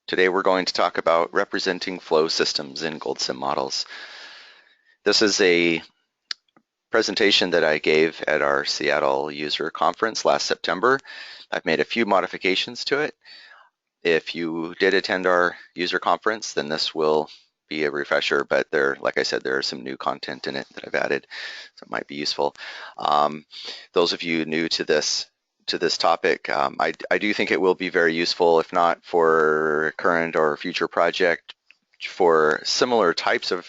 Today we're going to talk about representing flow systems in GoldSim models. This is a presentation that I gave at our Seattle user conference last September. I've made a few modifications to it. If you did attend our user conference, then this will be a refresher, but like I said, there is some new content in it that I've added, so it might be useful. Those of you new to this topic, I do think it will be very useful, if not for current or future project, for similar types of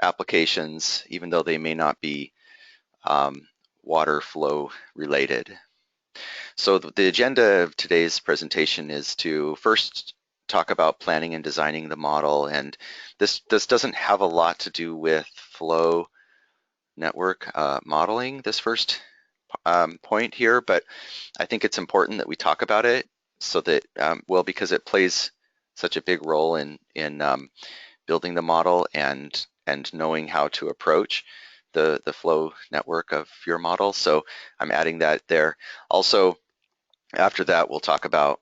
applications, even though they may not be water flow related. So the agenda of today's presentation is to first talk about planning and designing the model, and this doesn't have a lot to do with flow network modeling, this first point here, but I think it's important that we talk about it so that, well, because it plays such a big role in building the model and knowing how to approach the flow network of your model. So I'm adding that there. Also, after that, we'll talk about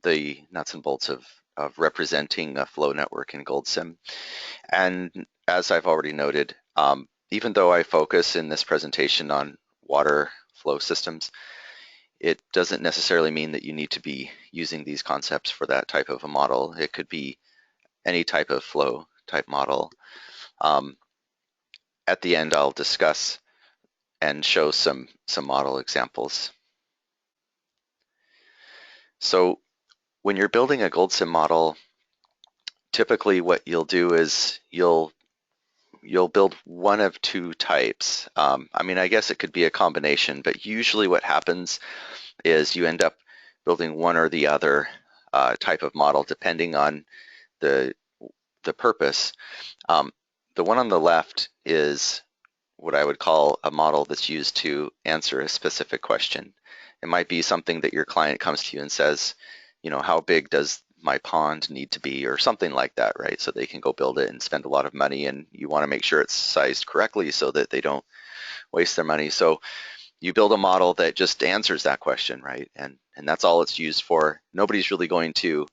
the nuts and bolts of representing a flow network in GoldSim. And as I've already noted, even though I focus in this presentation on water flow systems, it doesn't necessarily mean that you need to be using these concepts for that type of a model. It could be any type of flow type model. At the end, I'll discuss and show some model examples. So when you're building a GoldSim model, typically what you'll do is you'll build one of two types. I mean, I guess it could be a combination, but usually what happens is you end up building one or the other type of model depending on the purpose. The one on the left is what I would call a model that's used to answer a specific question. It might be something that your client comes to you and says, you know, how big does my pond need to be, or something like that, right? So they can go build it and spend a lot of money, and you want to make sure it's sized correctly so that they don't waste their money. So you build a model that just answers that question, right? And that's all it's used for. Nobody's really going to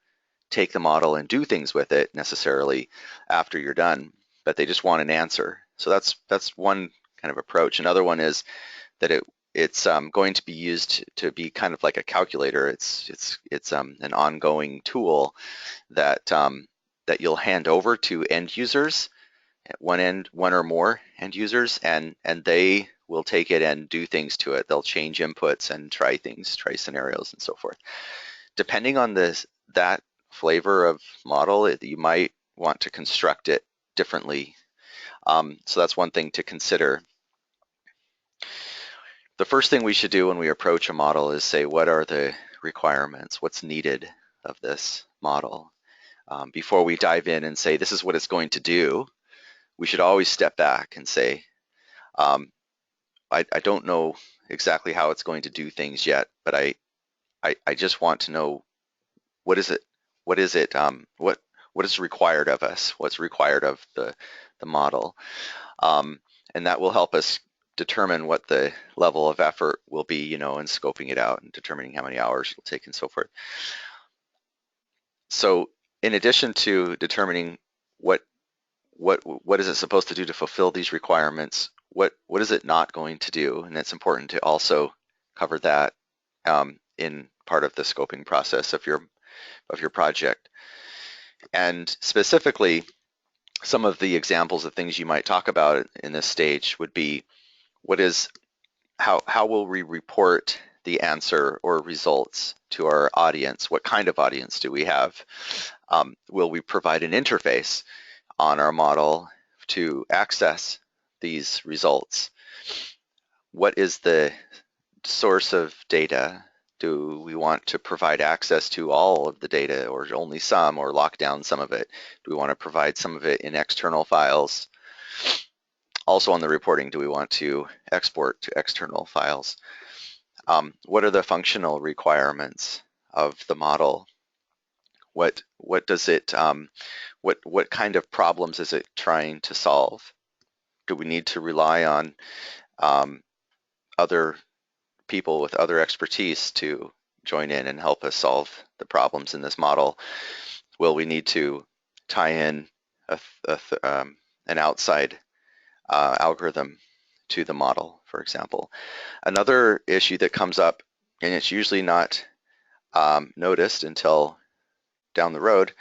take the model and do things with it necessarily after you're done, but they just want an answer. So that's one kind of approach. Another one is that it's going to be used to be kind of like a calculator. It's an ongoing tool that that you'll hand over to end users at one or more end users, and they will take it and do things to it. They'll change inputs and try things, try scenarios and so forth. Depending on that flavor of model, you might want to construct it differently. So that's one thing to consider. The first thing we should do when we approach a model is say, what are the requirements? What's needed of this model? Before we dive in and say, this is what it's going to do, we should always step back and say, I don't know exactly how it's going to do things yet, but I just want to know what is required of us, what's required of the model, and that will help us determine what the level of effort will be, you know, in scoping it out and determining how many hours it'll take and so forth. So in addition to determining what is it supposed to do to fulfill these requirements, what is it not going to do? And it's important to also cover that in part of the scoping process of your project. And specifically, some of the examples of things you might talk about in this stage would be, how will we report the answer or results to our audience? What kind of audience do we have? Will we provide an interface on our model to access these results? What is the source of data? Do we want to provide access to all of the data, or only some, or lock down some of it? Do we want to provide some of it in external files? Also on the reporting, do we want to export to external files? What are the functional requirements of the model? What does it, what kind of problems is it trying to solve? Do we need to rely on other people with other expertise to join in and help us solve the problems in this model? will we need to tie in an outside algorithm to the model, for example. Another issue that comes up, and it's usually not noticed until down the road,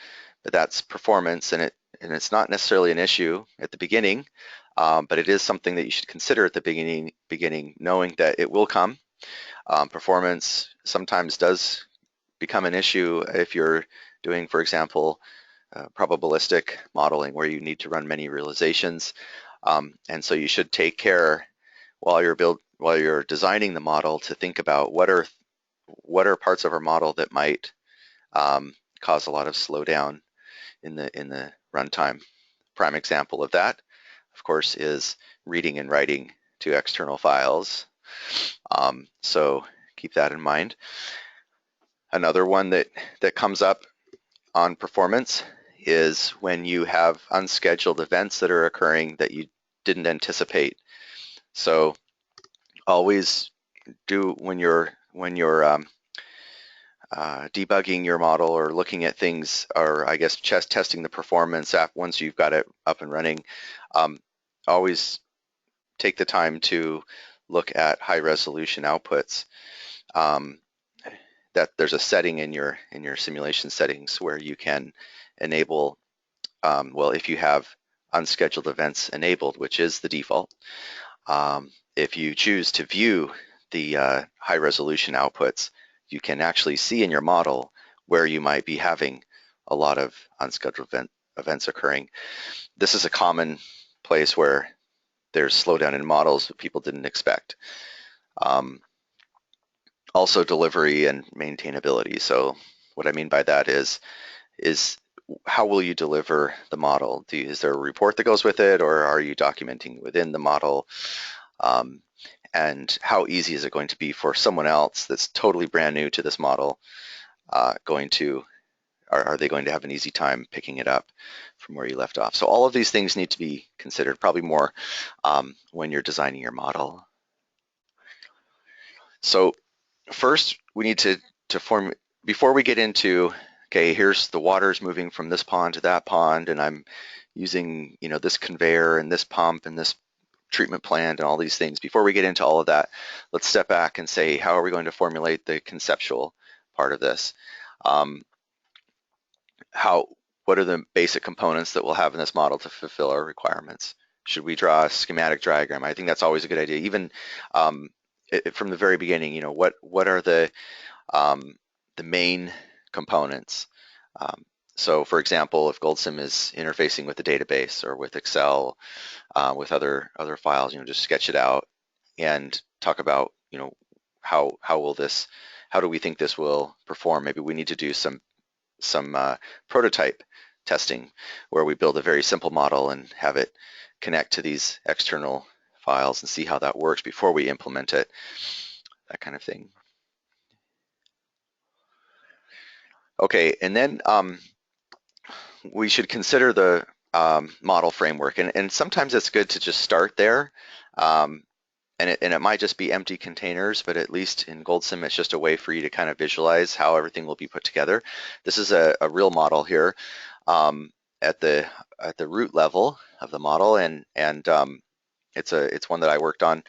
but that's performance, and it's not necessarily an issue at the beginning, but it is something that you should consider at the beginning, knowing that it will come. Performance sometimes does become an issue if you're doing, for example, probabilistic modeling where you need to run many realizations, and so you should take care while you're designing the model to think about what are parts of our model that might cause a lot of slowdown in the runtime. Prime example of that, of course, is reading and writing to external files. So keep that in mind. Another one that comes up on performance is when you have unscheduled events that are occurring that you didn't anticipate. So always do when you're debugging your model or looking at things, or I guess testing the performance once you've got it up and running, always take the time to look at high resolution outputs. That there's a setting in your simulation settings where you can enable, well, if you have unscheduled events enabled, which is the default, if you choose to view the high resolution outputs, you can actually see in your model where you might be having a lot of unscheduled events occurring. This is a common place where there's slowdown in models that people didn't expect. Also delivery and maintainability. So what I mean by that is how will you deliver the model? Is there a report that goes with it, or are you documenting within the model? And how easy is it going to be for someone else that's totally brand new to this model? Are they going to have an easy time picking it up from where you left off? So all of these things need to be considered, probably more when you're designing your model. So first, we need to form, before we get into, okay, here's the water's moving from this pond to that pond, and I'm using, this conveyor and this pump and this treatment plant and all these things. Before we get into all of that, let's step back and say, how are we going to formulate the conceptual part of this? What are the basic components that we'll have in this model to fulfill our requirements? Should we draw a schematic diagram? I think that's always a good idea. Even from the very beginning, what are the main components? So for example, if GoldSim is interfacing with the database or with Excel, with other files, just sketch it out and talk about, how do we think this will perform? Maybe we need to do some prototype testing where we build a very simple model and have it connect to these external files and see how that works before we implement it, that kind of thing. Okay, and then we should consider the model framework, and sometimes it's good to just start there, and it might just be empty containers, but at least in GoldSim it's just a way for you to kind of visualize how everything will be put together. This is a real model here at the root level of the model, and it's one that I worked on.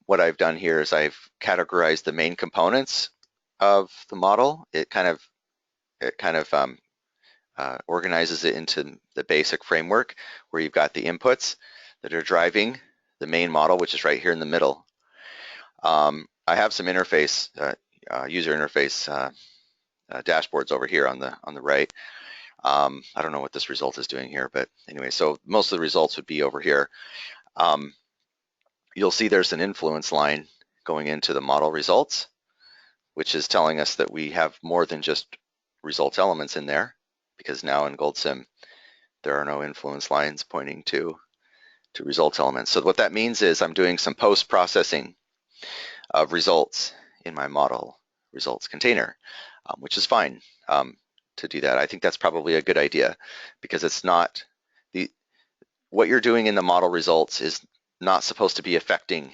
What I've done here is I've categorized the main components of the model. It kind of organizes it into the basic framework where you've got the inputs that are driving the main model, which is right here in the middle. I have some interface, user interface dashboards over here on the right. I don't know what this result is doing here, but anyway, so most of the results would be over here. You'll see there's an influence line going into the model results, which is telling us that we have more than just results elements in there, because now in GoldSim there are no influence lines pointing to results elements. So what that means is I'm doing some post-processing of results in my model results container, which is fine to do that. I think that's probably a good idea, because it's not what you're doing in the model results is not supposed to be affecting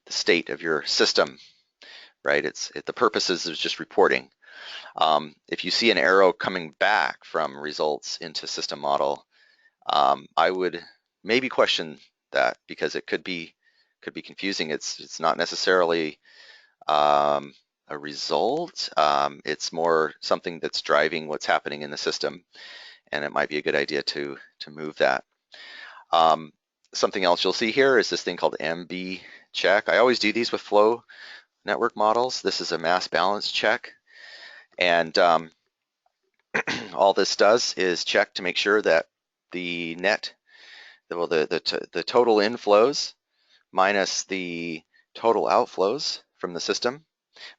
the state of your system, right? The purpose is just reporting. If you see an arrow coming back from results into system model, I would maybe question that because it could be confusing. It's not necessarily a result. It's more something that's driving what's happening in the system, and it might be a good idea to move that. Something else you'll see here is this thing called MB check. I always do these with flow network models. This is a mass balance check, and all this does is check to make sure that the net, well, the total inflows minus the total outflows from the system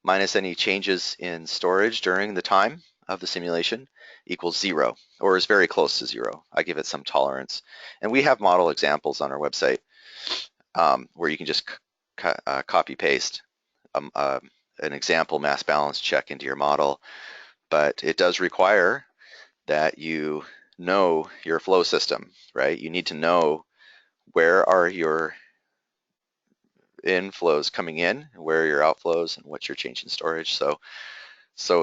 minus any changes in storage during the time of the simulation equals 0, or is very close to 0. I give it some tolerance. And we have model examples on our website where you can just copy paste an example mass balance check into your model, but it does require that you know your flow system, right? You need to know where are your inflows coming in, where are your outflows, and what's your change in storage. So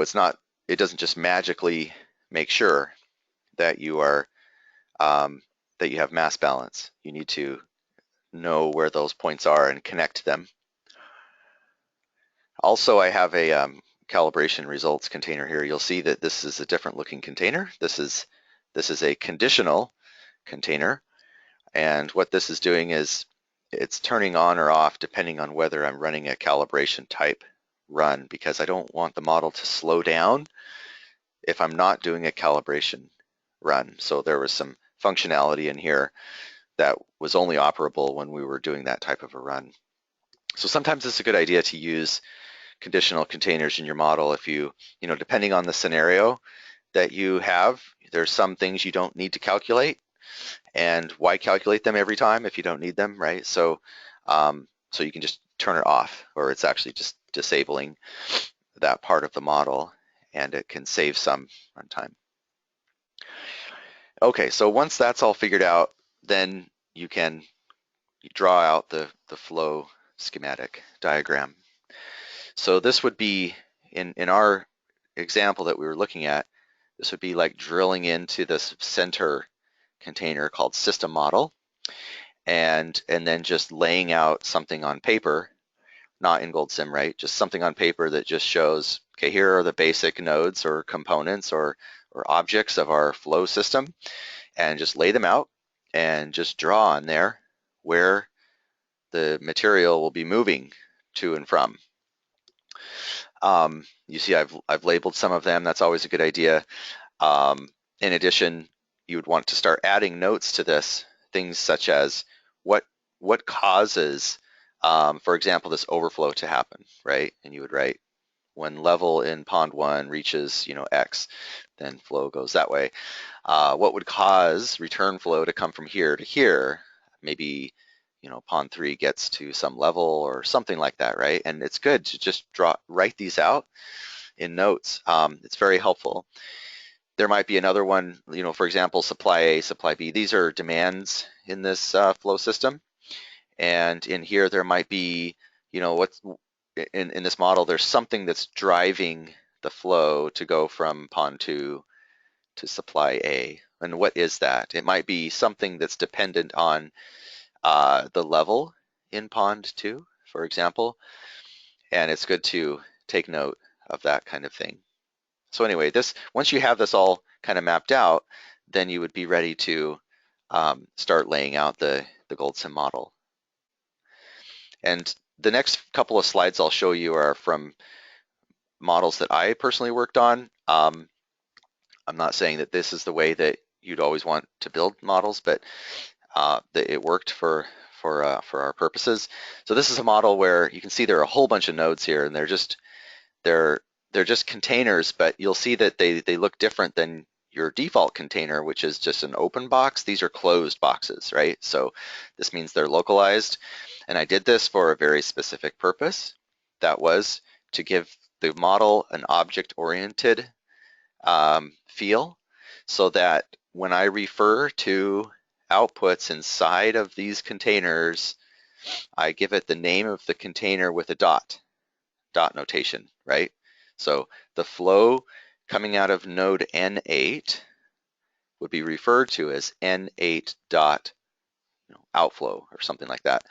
it's not, it doesn't just magically make sure that you are that you have mass balance. You need to know where those points are and connect them. Also, I have a calibration results container here. You'll see that this is a different looking container. This is a conditional container, and what this is doing is it's turning on or off depending on whether I'm running a calibration type run, because I don't want the model to slow down if I'm not doing a calibration run. So there was some functionality in here that was only operable when we were doing that type of a run. So sometimes it's a good idea to use conditional containers in your model if you know, depending on the scenario that you have, there's some things you don't need to calculate, and why calculate them every time if you don't need them, right? So so you can just turn it off, or it's actually just disabling that part of the model, and it can save some runtime. Okay, so once that's all figured out, then you can draw out the flow schematic diagram. So this would be, in our example that we were looking at, this would be like drilling into this center container called system model, and then just laying out something on paper, not in GoldSim, right? Just something on paper that just shows, okay, here are the basic nodes or components or objects of our flow system, and just lay them out and just draw on there where the material will be moving to and from. You see I've labeled some of them. That's always a good idea. In addition, you would want to start adding notes to this, things such as what causes, for example, this overflow to happen, right? And you would write, when level in pond 1 reaches, you know, X, then flow goes that way. What would cause return flow to come from here to here? Maybe, you know, pond 3 gets to some level or something like that, right? And it's good to just write these out in notes. It's very helpful. There might be another one, you know, for example, supply A, supply B. These are demands in this flow system. And in here, there might be, you know, what's in this model, there's something that's driving the flow to go from pond 2 to supply A. And what is that? It might be something that's dependent on the level in pond 2, for example. And it's good to take note of that kind of thing. So anyway, once you have this all kind of mapped out, then you would be ready to start laying out the GoldSim model. And the next couple of slides I'll show you are from models that I personally worked on. I'm not saying that this is the way that you'd always want to build models, but it worked for our purposes. So this is a model where you can see there are a whole bunch of nodes here, and they're just containers, but you'll see that they look different than your default container, which is just an open box. These are closed boxes, right? So this means they're localized. And I did this for a very specific purpose. That was to give the model an object-oriented feel, so that when I refer to outputs inside of these containers, I give it the name of the container with a dot notation, right? So the flow coming out of node N8 would be referred to as N8 dot outflow or something like that.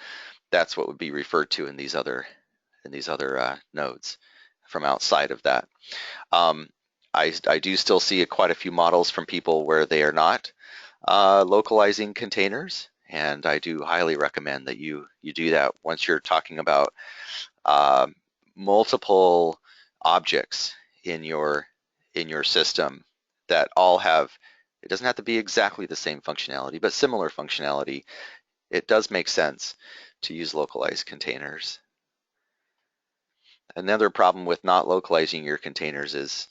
That's what would be referred to in these other nodes from outside of that. I do still see quite a few models from people where they are not localizing containers, and I do highly recommend that you do that once you're talking about multiple objects in your system that all have, it doesn't have to be exactly the same functionality, but similar functionality. It does make sense to use localized containers. Another problem with not localizing your containers is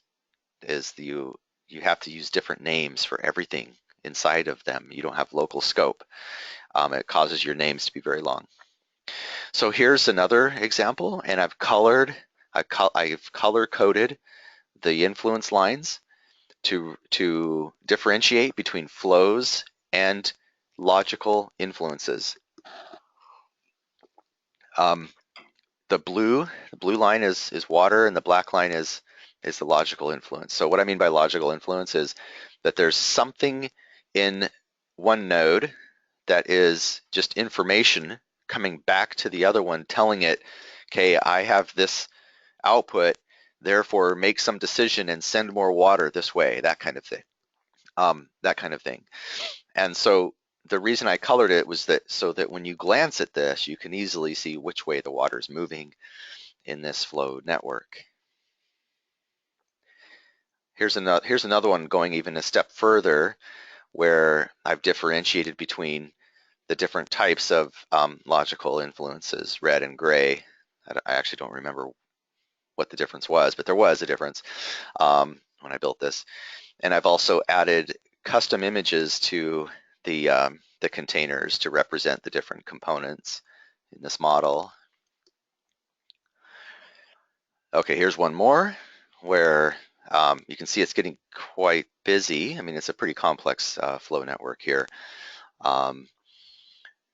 you have to use different names for everything inside of them. You don't have local scope. It causes your names to be very long. So here's another example, and I've color coded the influence lines to differentiate between flows and logical influences. The blue line is water, and the black line is the logical influence. So what I mean by logical influence is that there's something in one node that is just information coming back to the other one, telling it, okay, I have this output, therefore make some decision and send more water this way, that kind of thing. And so the reason I colored it was that so that when you glance at this, you can easily see which way the water is moving in this flow network. Here's another one going even a step further, where I've differentiated between the different types of logical influences, red and gray. I actually don't remember what the difference was, but there was a difference when I built this. And I've also added custom images to the containers to represent the different components in this model. Okay, here's one more where you can see it's getting quite busy. I mean, it's a pretty complex flow network here.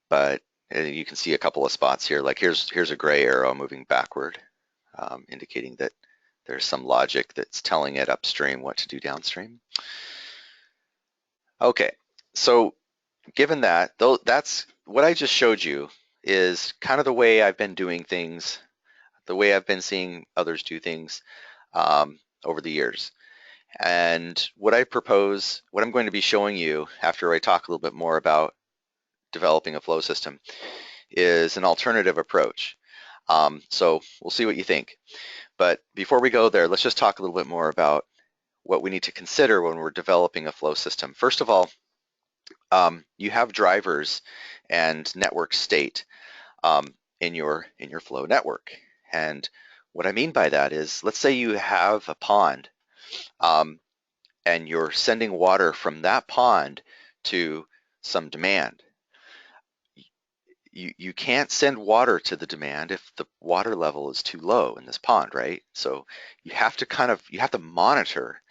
But you can see a couple of spots here. Like here's a gray arrow moving backward, indicating that there's some logic that's telling it upstream what to do downstream. Okay, so given that, though, that's what I just showed you is kind of the way I've been doing things, the way I've been seeing others do things over the years. And what I propose, what I'm going to be showing you after I talk a little bit more about developing a flow system, is an alternative approach. So we'll see what you think. But before we go there, let's just talk a little bit more about what we need to consider when we're developing a flow system. First of all, you have drivers and network state in your flow network. And what I mean by that is, let's say you have a pond and you're sending water from that pond to some demand. You can't send water to the demand if the water level is too low in this pond, right? So you have to monitor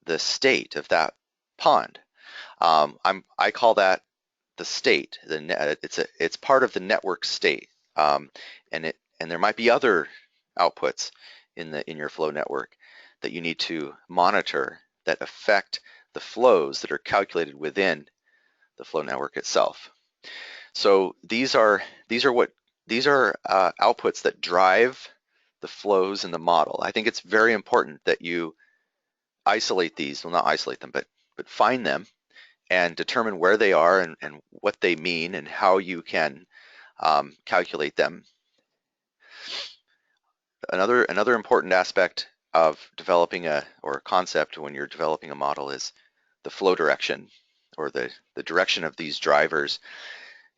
the state of that pond. I call that the state. It's part of the network state, and there might be other outputs in your flow network that you need to monitor that affect the flows that are calculated within the flow network itself. So these are outputs that drive the flows in the model. I think it's very important that you isolate these. Well, not isolate them, but find them and determine where they are and what they mean and how you can calculate them. Another important aspect of developing or concept when you're developing a model is the flow direction, or the direction of these drivers.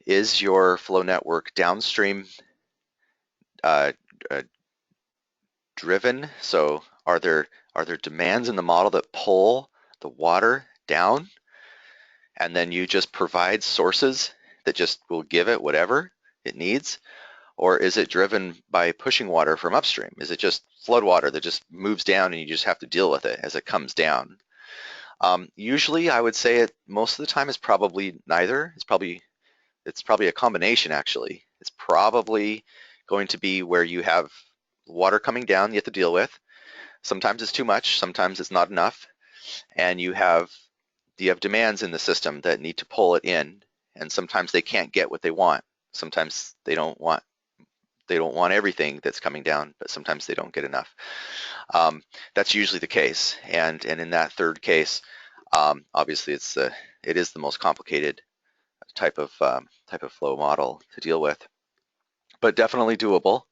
Is your flow network downstream driven? So are there demands in the model that pull the water down, and then you just provide sources that just will give it whatever it needs? Or is it driven by pushing water from upstream? Is it just flood water that just moves down and you just have to deal with it as it comes down? Usually I would say it most of the time is probably neither. It's probably a combination, actually. It's probably going to be where you have water coming down you have to deal with, Sometimes it's too much, sometimes it's not enough, and you have demands in the system that need to pull it in, and sometimes they can't get what they want. Sometimes they don't want everything that's coming down, but sometimes they don't get enough. That's usually the case, and in that third case, obviously it is the most complicated type of flow model to deal with, but definitely doable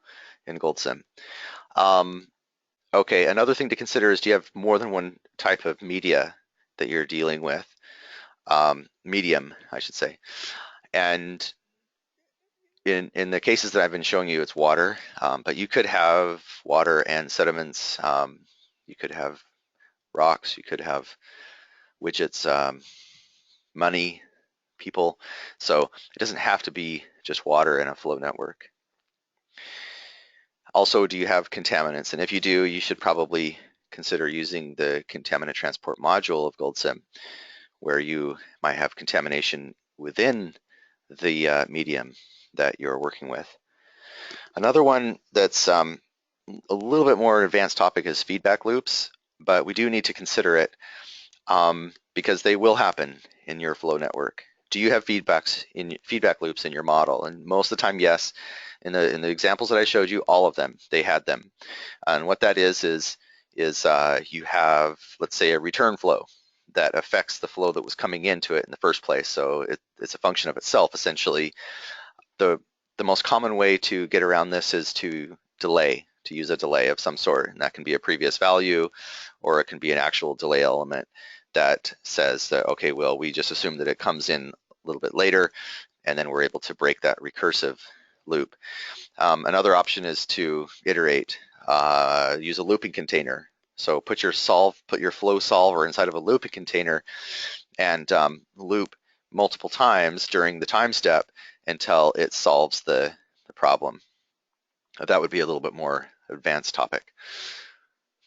in GoldSim. Okay, another thing to consider is, do you have more than one type of media that you're dealing with? Medium, I should say. And in the cases that I've been showing you, it's water, but you could have water and sediments. You could have rocks. You could have widgets, money, people. So it doesn't have to be just water in a flow network. Also, do you have contaminants? And if you do, you should probably consider using the contaminant transport module of GoldSim, where you might have contamination within the medium that you're working with. Another one that's a little bit more advanced topic is feedback loops, but we do need to consider it because they will happen in your flow network. Do you have feedback loops in your model? And most of the time, yes. In the examples that I showed you, all of them, they had them. And what that is you have, let's say, a return flow that affects the flow that was coming into it in the first place. So it's a function of itself, essentially. The most common way to get around this is to use a delay of some sort, and that can be a previous value, or it can be an actual delay element that says that, okay, well, we just assume that it comes in a little bit later, and then we're able to break that recursive loop. Another option is to iterate, use a looping container. So put your flow solver inside of a looping container and loop multiple times during the time step until it solves the problem. That would be a little bit more advanced topic,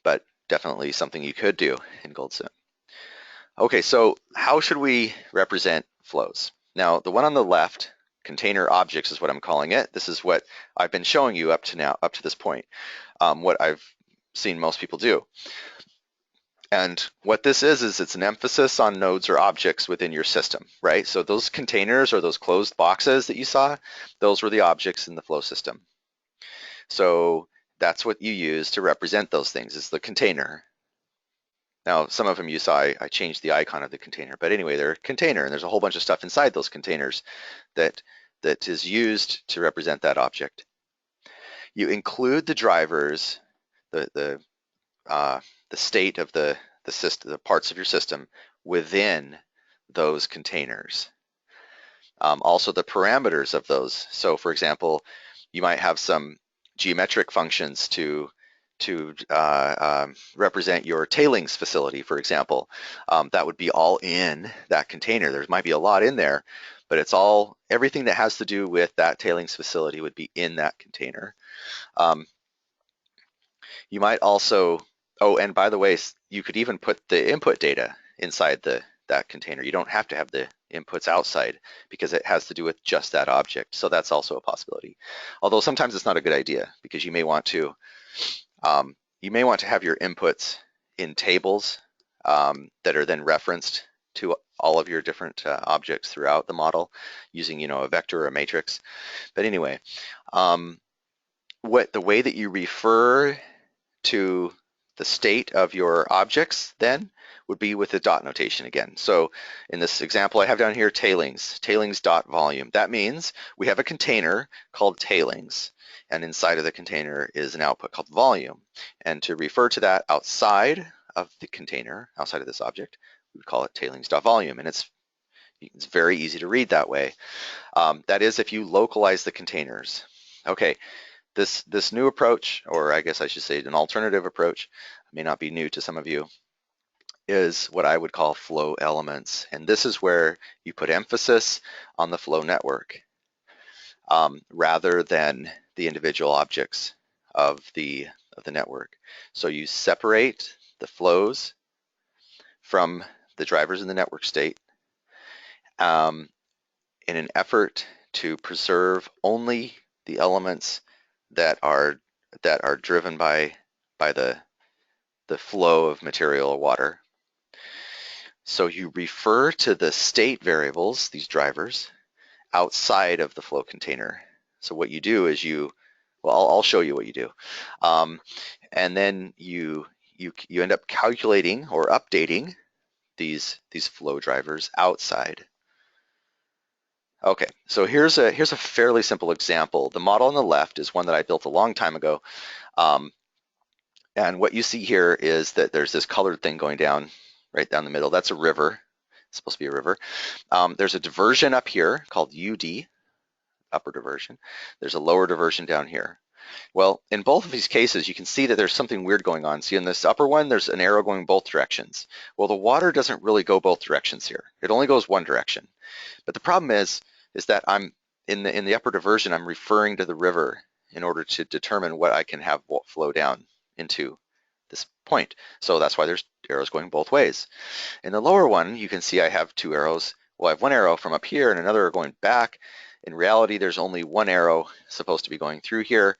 but definitely something you could do in GoldSim. Okay, so how should we represent flows? Now, the one on the left, container objects is what I'm calling it. This is what I've been showing you up to this point, what I've seen most people do. And what this is it's an emphasis on nodes or objects within your system, right? So those containers or those closed boxes that you saw, those were the objects in the flow system. So that's what you use to represent those things, is the container. Now, some of them you saw, I changed the icon of the container, but anyway, they're a container, and there's a whole bunch of stuff inside those containers that is used to represent that object. You include the drivers, the state of the system, the parts of your system within those containers. Also the parameters of those. So for example, you might have some geometric functions to represent your tailings facility, for example. That would be all in that container. There might be a lot in there, but it's everything that has to do with that tailings facility would be in that container. You might also, oh, and by the way, you could even put the input data inside that container. You don't have to have the inputs outside because it has to do with just that object. So that's also a possibility. Although sometimes it's not a good idea because you may want to have your inputs in tables that are then referenced to all of your different objects throughout the model using, a vector or a matrix. But anyway, the way that you refer to the state of your objects then would be with the dot notation again. So in this example I have down here, tailings dot volume. That means we have a container called tailings, and inside of the container is an output called volume. And to refer to that outside of the container, outside of this object, we would call it tailings dot volume. And it's very easy to read that way. That is if you localize the containers. Okay. This new approach, or I guess I should say an alternative approach, may not be new to some of you, is what I would call flow elements. And this is where you put emphasis on the flow network rather than the individual objects of the network. So you separate the flows from the drivers in the network state in an effort to preserve only the elements that are driven by the the flow of material or water. So you refer to the state variables, these drivers, outside of the flow container. So what you do is well, I'll show you what you do. And then you end up calculating or updating these flow drivers outside. Okay, so here's a fairly simple example. The model on the left is one that I built a long time ago. And what you see here is that there's this colored thing going down right down the middle. That's a river. It's supposed to be a river. There's a diversion up here called UD, upper diversion. There's a lower diversion down here. Well, in both of these cases, you can see that there's something weird going on. See, in this upper one, there's an arrow going both directions. Well, the water doesn't really go both directions here. It only goes one direction. But the problem is that I'm in the upper diversion, I'm referring to the river in order to determine what I can have flow down into this point. So that's why there's arrows going both ways. In the lower one, you can see I have two arrows. Well, I have one arrow from up here and another going back. In reality, there's only one arrow supposed to be going through here.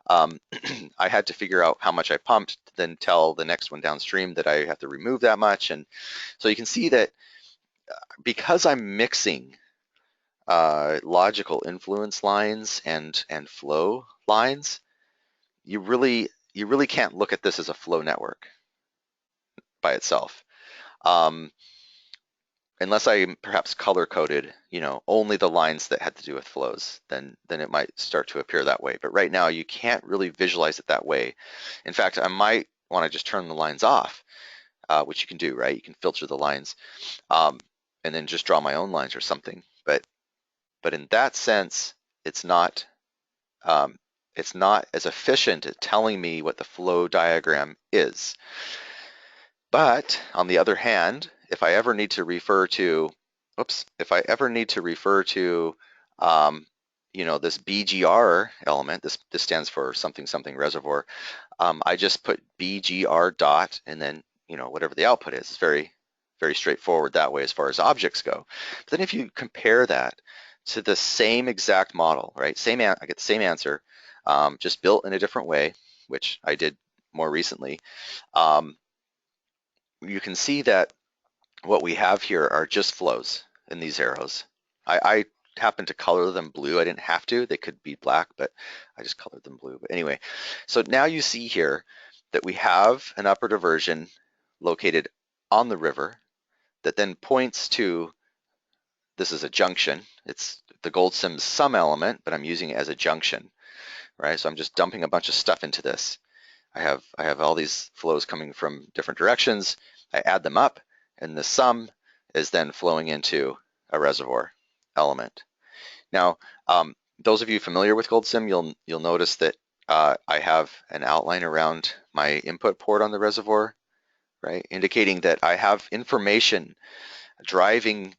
I had to figure out how much I pumped, then tell the next one downstream that I have to remove that much. And so you can see that because I'm mixing logical influence lines and flow lines, you really can't look at this as a flow network by itself. Unless I perhaps color coded, only the lines that had to do with flows, then it might start to appear that way. But right now you can't really visualize it that way. In fact, I might want to just turn the lines off, which you can do, right? You can filter the lines and then just draw my own lines or something. But in that sense, it's not as efficient at telling me what the flow diagram is. But on the other hand, if I ever need to refer to, this BGR element, this stands for something something reservoir, I just put BGR dot and then whatever the output is. It's very straightforward that way as far as objects go. But then if you compare that to the same exact model, right? I get the same answer, just built in a different way, which I did more recently. You can see that what we have here are just flows in these arrows. I happen to color them blue. I didn't have to. They could be black, but I just colored them blue. But anyway, so now you see here that we have an upper diversion located on the river that then points to, this is a junction. It's the GoldSim sum element, but I'm using it as a junction, right? So I'm just dumping a bunch of stuff into this. I have all these flows coming from different directions. I add them up, and the sum is then flowing into a reservoir element. Now, those of you familiar with GoldSim, you'll notice that I have an outline around my input port on the reservoir, right, indicating that I have information driving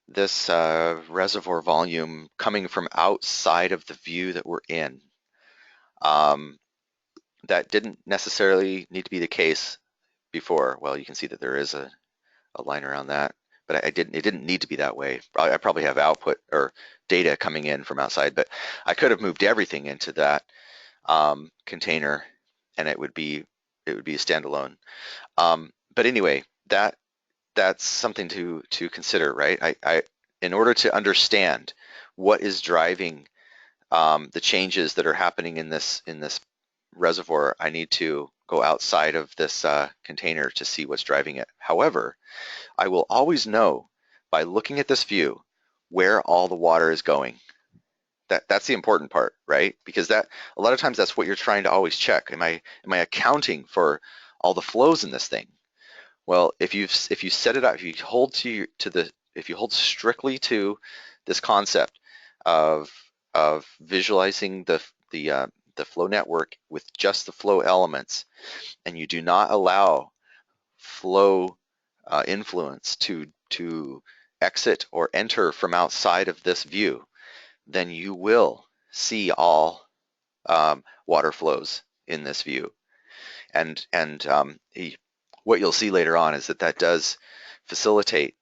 this reservoir volume coming from outside of the view that we're in. That didn't necessarily need to be the case before. Well, you can see that there is a line around that, but it didn't need to be that way. I probably have output or data coming in from outside, but I could have moved everything into that container, and it would be a standalone. But anyway, that's something to consider, right? In order to understand what is driving the changes that are happening in this reservoir, I need to go outside of this container to see what's driving it. However, I will always know by looking at this view where all the water is going. That's the important part, right? Because a lot of times that's what you're trying to always check. Am I accounting for all the flows in this thing? Well, if you set it up, if you hold strictly to this concept of visualizing the flow network with just the flow elements, and you do not allow flow influence to exit or enter from outside of this view, then you will see all water flows in this view. And what you'll see later on is that does facilitate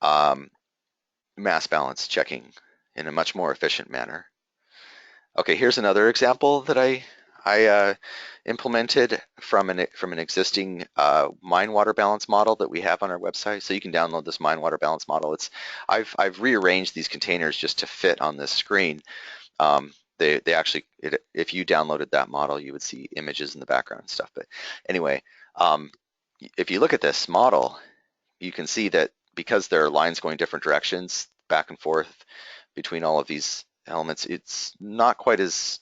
mass balance checking in a much more efficient manner. Okay, here's another example that I I implemented from an existing mine water balance model that we have on our website. So you can download this mine water balance model. I've rearranged these containers just to fit on this screen. They actually, if you downloaded that model, you would see images in the background and stuff. But anyway, if you look at this model, you can see that because there are lines going different directions back and forth between all of these elements, it's not quite as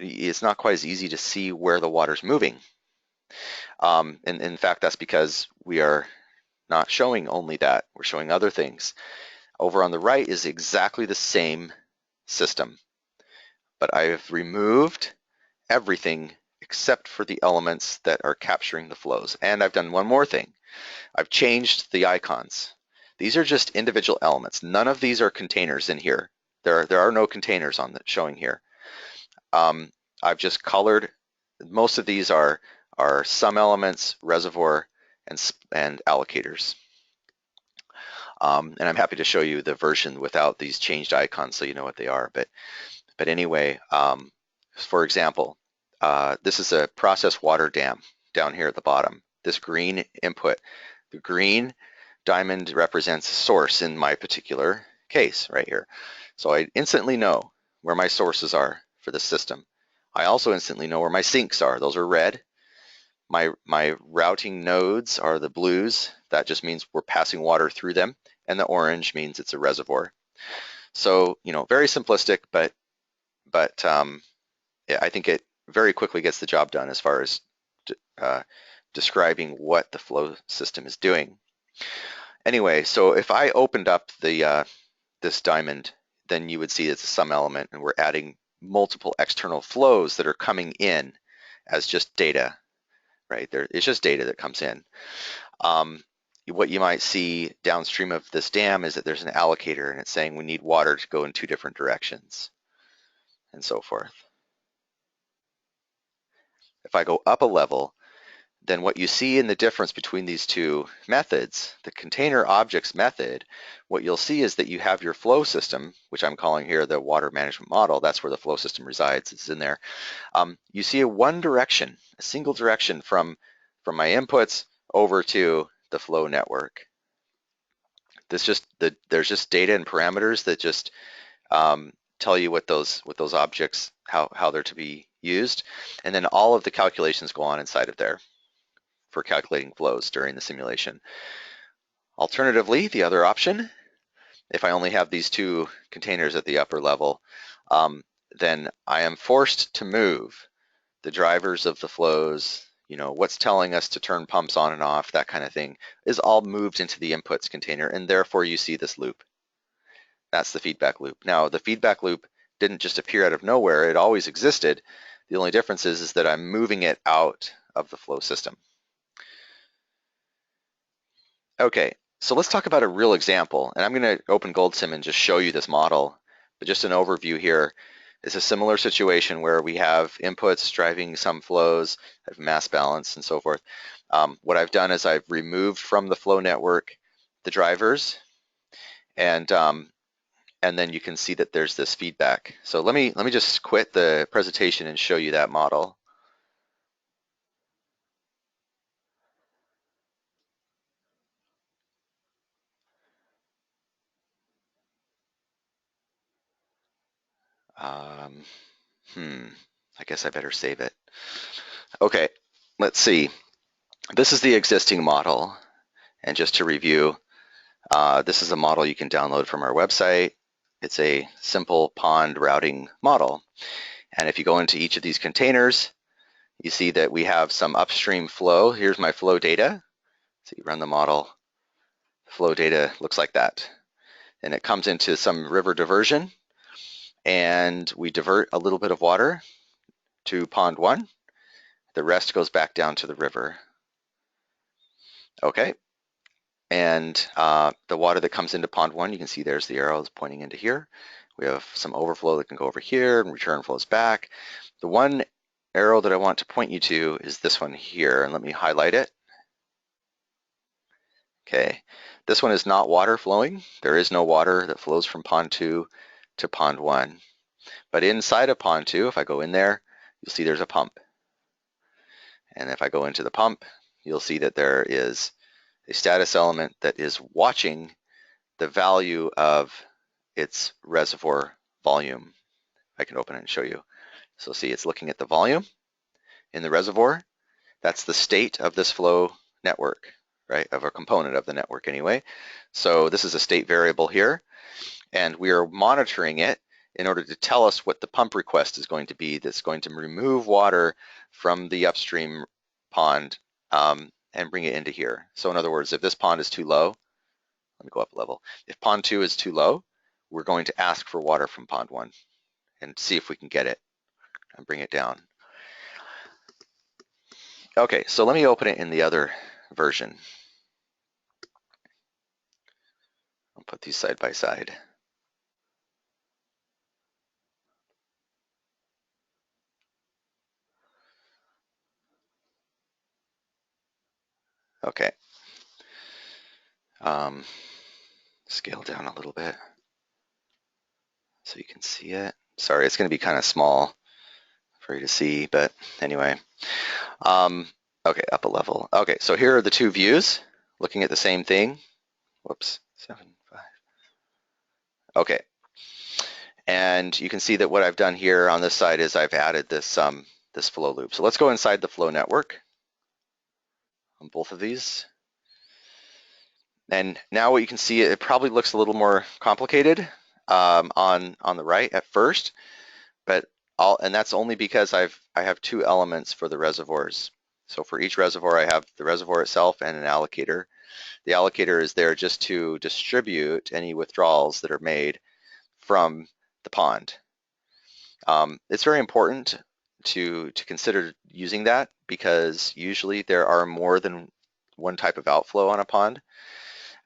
easy to see where the water's moving. And in fact, that's because we are not showing only that. We're showing other things. Over on the right is exactly the same system, but I have removed everything except for the elements that are capturing the flows. And I've done one more thing. I've changed the icons. These are just individual elements. None of these are containers in here. There are no containers on the showing here. I've just colored. Most of these are sum elements, reservoir, and allocators. And I'm happy to show you the version without these changed icons so you know what they are. But anyway, for example, this is a process water dam down here at the bottom. This green input, the green diamond represents source in my particular case right here. So I instantly know where my sources are for the system. I also instantly know where my sinks are. Those are red. My routing nodes are the blues. That just means we're passing water through them. And the orange means it's a reservoir. So, very simplistic, but yeah, I think it very quickly gets the job done as far as describing what the flow system is doing. Anyway, so if I opened up this diamond, then you would see it's a sum element, and we're adding multiple external flows that are coming in as just data, right? It's just data that comes in. What you might see downstream of this dam is that there's an allocator, and it's saying we need water to go in 2 different directions, and so forth. If I go up a level, then what you see in the difference between these two methods, the container objects method, what you'll see is that you have your flow system, which I'm calling here the water management model. That's where the flow system resides. It's in there. You see a single direction from my inputs over to the flow network. There's just data and parameters that just tell you what those objects, how they're to be used, and then all of the calculations go on inside of there for calculating flows during the simulation. Alternatively, the other option, if I only have these 2 containers at the upper level, then I am forced to move the drivers of the flows, what's telling us to turn pumps on and off, that kind of thing, is all moved into the inputs container, and therefore you see this loop. That's the feedback loop. Now, the feedback loop didn't just appear out of nowhere. It always existed. The only difference is that I'm moving it out of the flow system. Okay, so let's talk about a real example. And I'm going to open GoldSim and just show you this model. But just an overview here is a similar situation where we have inputs driving some flows, have mass balance and so forth. What I've done is I've removed from the flow network the drivers, and then you can see that there's this feedback. So let me just quit the presentation and show you that model. I guess I better save it. Okay, let's see. This is the existing model. And just to review, this is a model you can download from our website. It's a simple pond routing model. And if you go into each of these containers, you see that we have some upstream flow. Here's my flow data. So you run the model, flow data looks like that. And it comes into some river diversion, and we divert a little bit of water to pond 1. The rest goes back down to the river. Okay, and the water that comes into pond 1, you can see there's the arrows pointing into here. We have some overflow that can go over here and return flows back. The one arrow that I want to point you to is this one here, and let me highlight it. Okay, this one is not water flowing. There is no water that flows from pond 2 to pond 1. But inside of pond 2, if I go in there, you'll see there's a pump. And if I go into the pump, you'll see that there is a status element that is watching the value of its reservoir volume. I can open it and show you. So see, it's looking at the volume in the reservoir. That's the state of this flow network, right? Of a component of the network anyway. So this is a state variable here, and we are monitoring it in order to tell us what the pump request is going to be that's going to remove water from the upstream pond and bring it into here. So in other words, if this pond is too low, let me go up a level. If pond 2 is too low, we're going to ask for water from pond 1 and see if we can get it and bring it down. Okay, so let me open it in the other version. I'll put these side by side. Okay. Scale down a little bit so you can see it. Sorry, it's going to be kind of small for you to see, but anyway. Okay, up a level. Okay, so here are the two views looking at the same thing. Whoops, 7, 5. Okay, and you can see that what I've done here on this side is I've added this this flow loop. So let's go inside the flow network on both of these. And now what you can see, it probably looks a little more complicated on the right at first, but and that's only because I have two elements for the reservoirs. So for each reservoir, I have the reservoir itself and an allocator. The allocator is there just to distribute any withdrawals that are made from the pond. It's very important to consider using that because usually there are more than one type of outflow on a pond.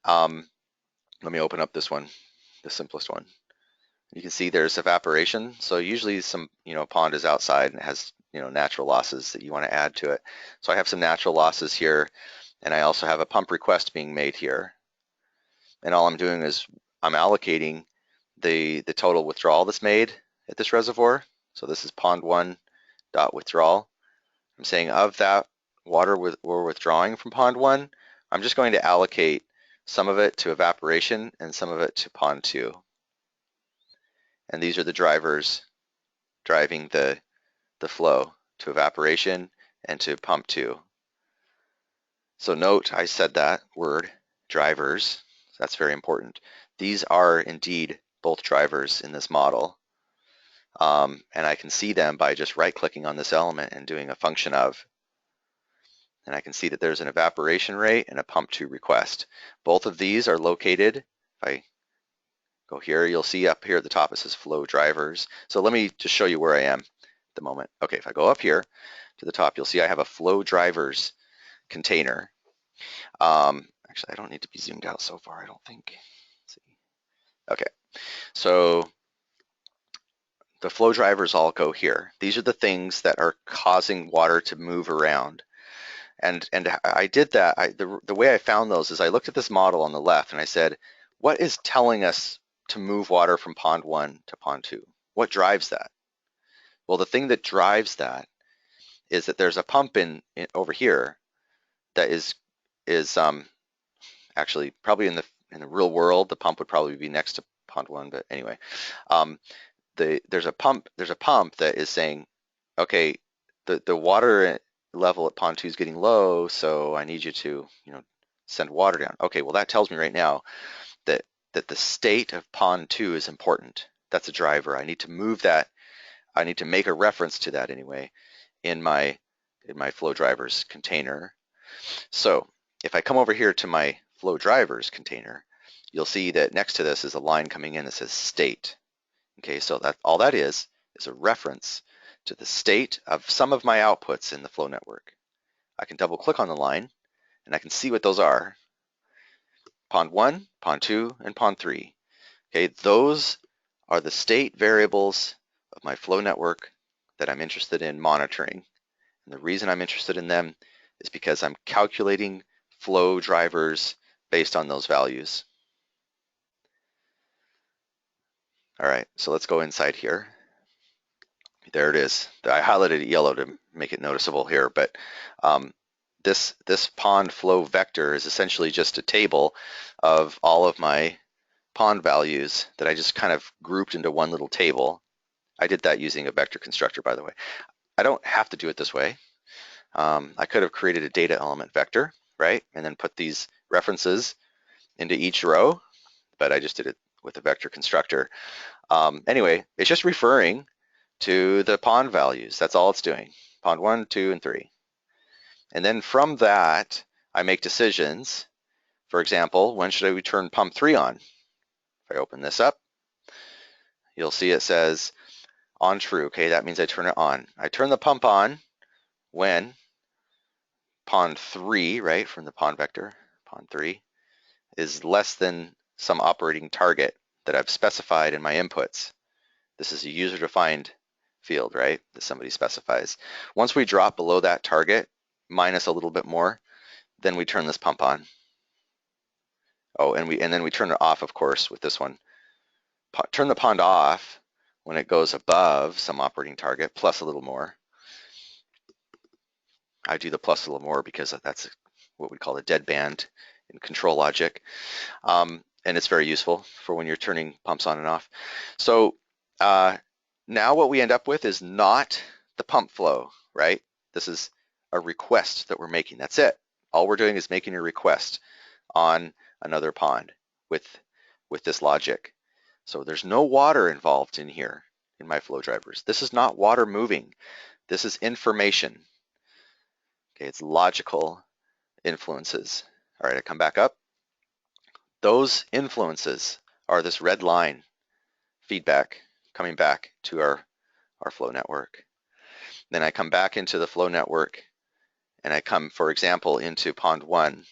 Let me open up this one, the simplest one. You can see there's evaporation. So usually a pond is outside and it has, natural losses that you want to add to it. So I have some natural losses here, and I also have a pump request being made here. And all I'm doing is I'm allocating the total withdrawal that's made at this reservoir. So this is pond 1 dot withdrawal. I'm saying of that water we're withdrawing from pond 1, I'm just going to allocate some of it to evaporation and some of it to pond 2. And these are the drivers driving the flow to evaporation and to pump 2. So note I said that word, drivers. That's very important. These are indeed both drivers in this model. And I can see them by just right-clicking on this element and doing a function of. And I can see that there's an evaporation rate and a pump 2 request. Both of these are located. If I go here, you'll see up here at the top it says flow drivers. So let me just show you where I am at the moment. Okay, if I go up here to the top, you'll see I have a flow drivers container. Actually, I don't need to be zoomed out so far, I don't think. Let's see. Okay, so the flow drivers all go here. These are the things that are causing water to move around. And I did that. The way I found those is I looked at this model on the left and I said, what is telling us to move water from pond 1 to pond 2? What drives that? Well, the thing that drives that is that there's a pump in over here that is actually probably in the real world, the pump would probably be next to pond 1, but anyway, there's a pump that is saying, okay, the water level at pond 2 is getting low, so I need you to send water down. Okay, well that tells me right now that the state of pond 2 is important. That's a driver. I need to move that. I need to make a reference to that anyway in my flow drivers container. So if I come over here to my flow drivers container, you'll see that next to this is a line coming in that says state. Okay, so all that is a reference to the state of some of my outputs in the flow network. I can double click on the line and I can see what those are. Pond 1, pond 2, and pond 3. Okay, those are the state variables of my flow network that I'm interested in monitoring. And the reason I'm interested in them is because I'm calculating flow drivers based on those values. All right, so let's go inside here. There it is. I highlighted it yellow to make it noticeable here, but this pond flow vector is essentially just a table of all of my pond values that I just kind of grouped into one little table. I did that using a vector constructor, by the way. I don't have to do it this way. I could have created a data element vector, right? And then put these references into each row, but I just did it with a vector constructor. Anyway, it's just referring to the pond values. That's all it's doing. Pond 1, 2, and 3. And then from that, I make decisions. For example, when should I turn pump 3 on? If I open this up, you'll see it says on true. Okay, that means I turn it on. I turn the pump on when pond 3, right, from the pond vector, pond 3, is less than some operating target that I've specified in my inputs. This is a user-defined field, right, that somebody specifies. Once we drop below that target, minus a little bit more, then we turn this pump on. Oh, and then we turn it off, of course, with this one. Turn the pond off when it goes above some operating target, plus a little more. I do the plus a little more because that's what we call a dead band in control logic. And it's very useful for when you're turning pumps on and off. So now what we end up with is not the pump flow, right? This is a request that we're making. That's it. All we're doing is making a request on another pond with this logic. So there's no water involved in here in my flow drivers. This is not water moving. This is information. Okay, it's logical influences. All right, I come back up. Those influences are this red line feedback coming back to our flow network. Then I come back into the flow network and I come, for example, into pond 1,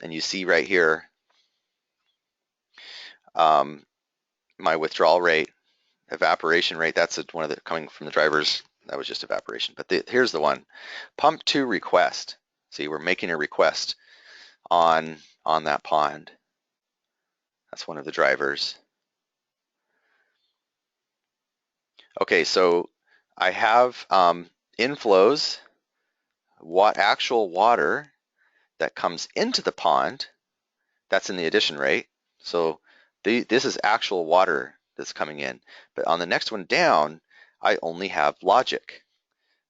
and you see right here my withdrawal rate, evaporation rate. That's one of the coming from the drivers. That was just evaporation. But here's the one, pump 2 request. See, we're making a request on that pond. That's one of the drivers. Okay, so I have inflows, actual water that comes into the pond. That's in the addition rate. So this is actual water that's coming in. But on the next one down, I only have logic.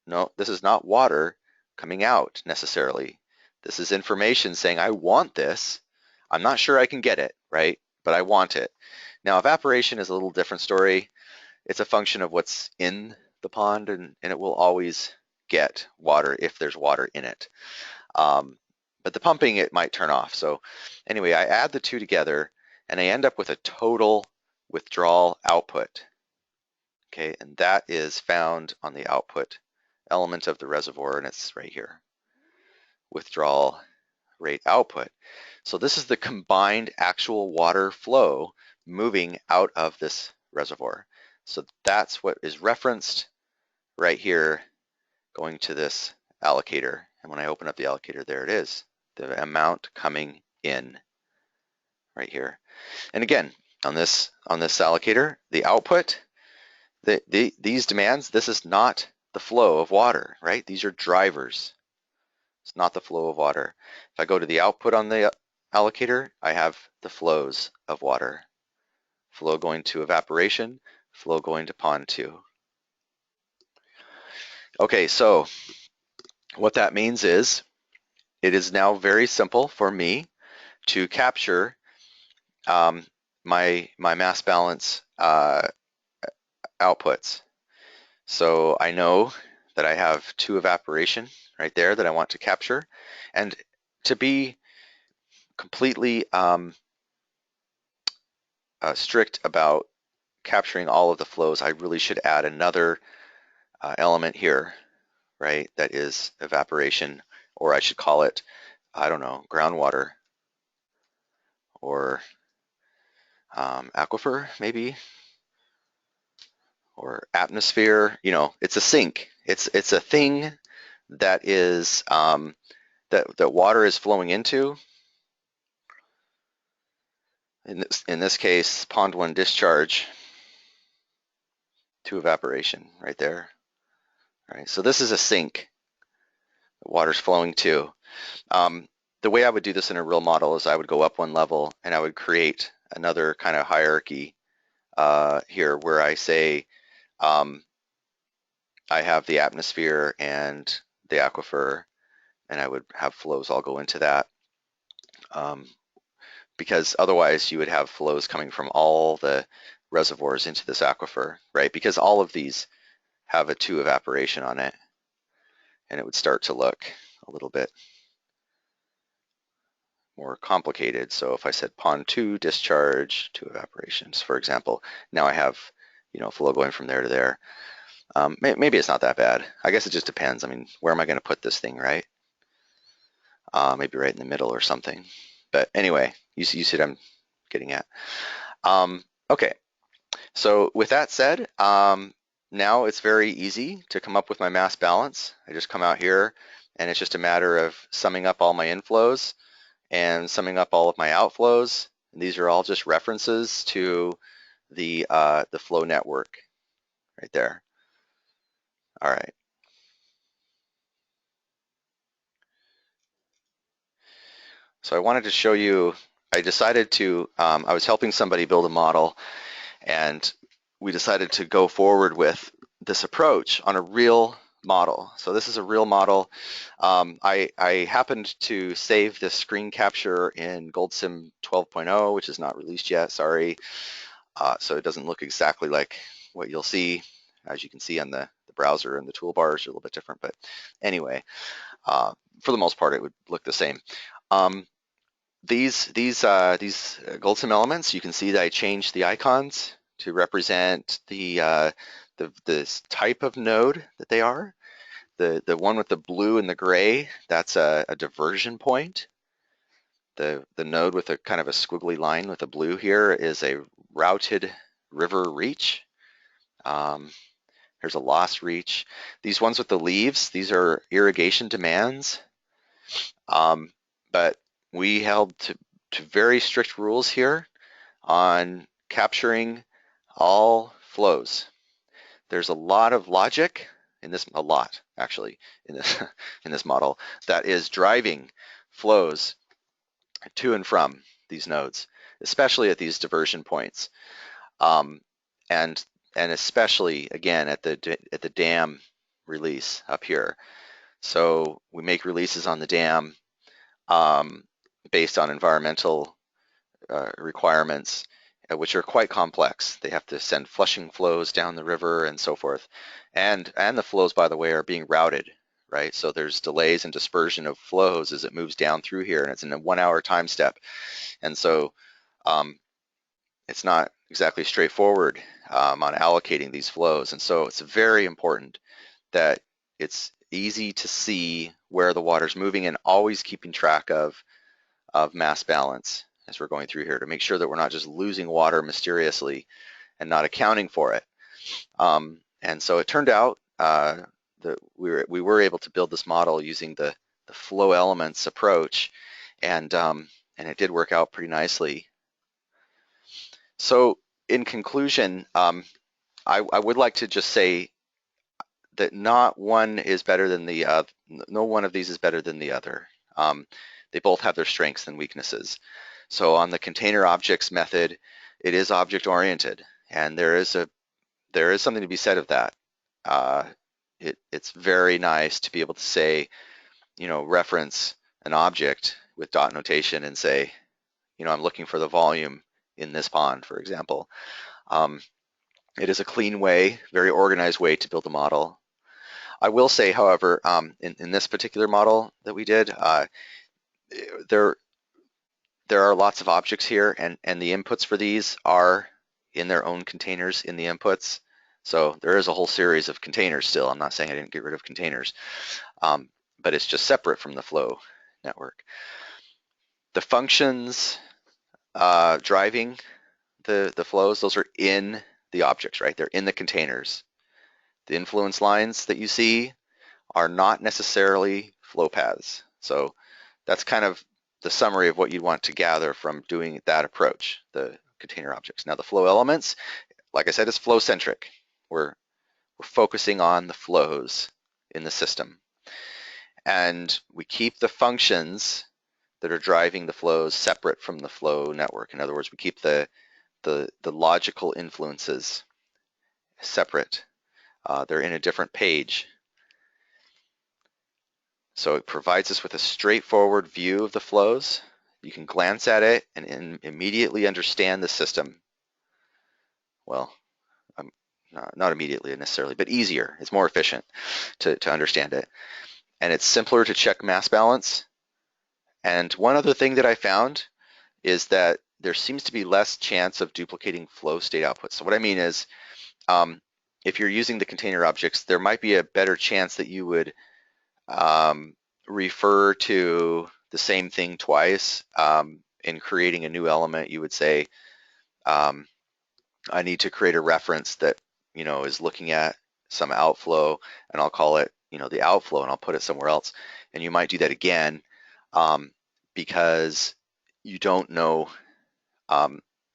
No, this is not water coming out necessarily. This is information saying, I want this. I'm not sure I can get it, right? But I want it. Now, evaporation is a little different story. It's a function of what's in the pond, and it will always get water if there's water in it. But the pumping, it might turn off. So anyway, I add the two together, and I end up with a total withdrawal output. Okay, and that is found on the output element of the reservoir, and it's right here, withdrawal rate output. So this is the combined actual water flow moving out of this reservoir. So that's what is referenced right here going to this allocator. And when I open up the allocator, there it is, the amount coming in right here. And again, on this allocator, the output, these demands, this is not the flow of water, right? These are drivers. It's not the flow of water. If I go to the output on the allocator, I have the flows of water. Flow going to evaporation, flow going to pond 2. Okay, so what that means is it is now very simple for me to capture my mass balance outputs. So I know that I have 2 evaporation right there that I want to capture. And to be completely strict about capturing all of the flows, I really should add another element here, right? That is evaporation, or I should call it, I don't know, groundwater or aquifer maybe, or atmosphere. You know, it's a sink. It's a thing that is that water is flowing into. In this case, pond 1 discharge. to evaporation right there. All right, so this is a sink the water's flowing to. The way I would do this in a real model is I would go up one level and I would create another kind of hierarchy here where I say I have the atmosphere and the aquifer, and I would have flows all go into that. Because otherwise you would have flows coming from all the reservoirs into this aquifer, right? Because all of these have a to evaporation on it, and it would start to look a little bit more complicated. So if I said pond 2 discharge to evaporations, for example, now I have, flow going from there to there. Maybe it's not that bad. I guess it just depends. I mean, where am I going to put this thing, right? Maybe right in the middle or something. But anyway, you see what I'm getting at. Okay, so with that said, now it's very easy to come up with my mass balance. I just come out here, and it's just a matter of summing up all my inflows and summing up all of my outflows. And these are all just references to the flow network right there. All right. So I wanted to show you, I decided to, I was helping somebody build a model, and we decided to go forward with this approach on a real model. So this is a real model. I happened to save this screen capture in GoldSim 12.0, which is not released yet, sorry. So it doesn't look exactly like what you'll see. As you can see on the browser, and the toolbars are a little bit different, but anyway, for the most part, it would look the same. These GoldSim elements, you can see that I changed the icons to represent the this type of node that they are. The one with the blue and the gray, that's a diversion point. The node with a kind of a squiggly line with a blue here is a routed river reach. There's a lost reach. These ones with the leaves, these are irrigation demands. But we held to very strict rules here on capturing all flows. There's a lot of logic in this, a lot actually, in this in this model that is driving flows to and from these nodes, especially at these diversion points, and especially again at the dam release up here. So we make releases on the dam based on environmental requirements, which are quite complex. They have to send flushing flows down the river and so forth. And the flows, by the way, are being routed, right? So there's delays and dispersion of flows as it moves down through here, and it's in a 1 hour time step. And so it's not exactly straightforward on allocating these flows. And so it's very important that it's easy to see where the water's moving and always keeping track of mass balance as we're going through here to make sure that we're not just losing water mysteriously and not accounting for it. And so it turned out that we were able to build this model using the flow elements approach, and it did work out pretty nicely. So in conclusion, I would like to just say that not one is better than the other. No one of these is better than the other. They both have their strengths and weaknesses. So on the container objects method, it is object oriented, and there is something to be said of that. It's very nice to be able to say, reference an object with dot notation and say, I'm looking for the volume in this pond, for example. It is a clean way, very organized way to build a model. I will say, however, in this particular model that we did, there are lots of objects here, and the inputs for these are in their own containers in the inputs. So there is a whole series of containers still. I'm not saying I didn't get rid of containers, but it's just separate from the flow network. The functions driving the flows, those are in the objects, right? They're in the containers. The influence lines that you see are not necessarily flow paths. So that's kind of the summary of what you'd want to gather from doing that approach, the container objects. Now the flow elements, like I said, is flow centric. We're focusing on the flows in the system. And we keep the functions that are driving the flows separate from the flow network. In other words, we keep the logical influences separate. They're in a different page. So it provides us with a straightforward view of the flows. You can glance at it and immediately understand the system. Well, not immediately necessarily, but easier. It's more efficient to understand it. And it's simpler to check mass balance. And one other thing that I found is that there seems to be less chance of duplicating flow state outputs. So what I mean is, if you're using the container objects, there might be a better chance that you would refer to the same thing twice. In creating a new element, you would say, I need to create a reference that is looking at some outflow, and I'll call it the outflow, and I'll put it somewhere else. And you might do that again because you don't know.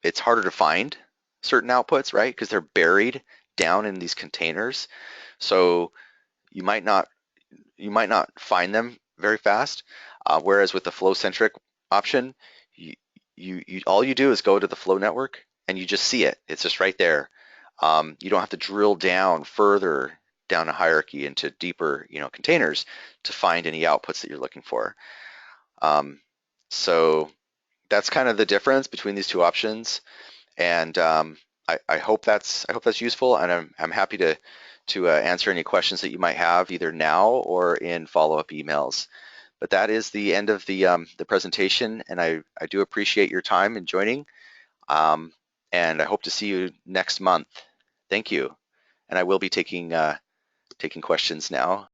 It's harder to find certain outputs, right? Because they're buried down in these containers. So you might not find them very fast. Whereas with the flow-centric option, all you do is go to the flow network and you just see it. It's just right there. You don't have to drill down further down a hierarchy into deeper containers to find any outputs that you're looking for. So that's kind of the difference between these two options. And I hope that's useful, and I'm happy to answer any questions that you might have either now or in follow-up emails. But that is the end of the presentation, and I do appreciate your time in joining, and I hope to see you next month. Thank you, and I will be taking questions now.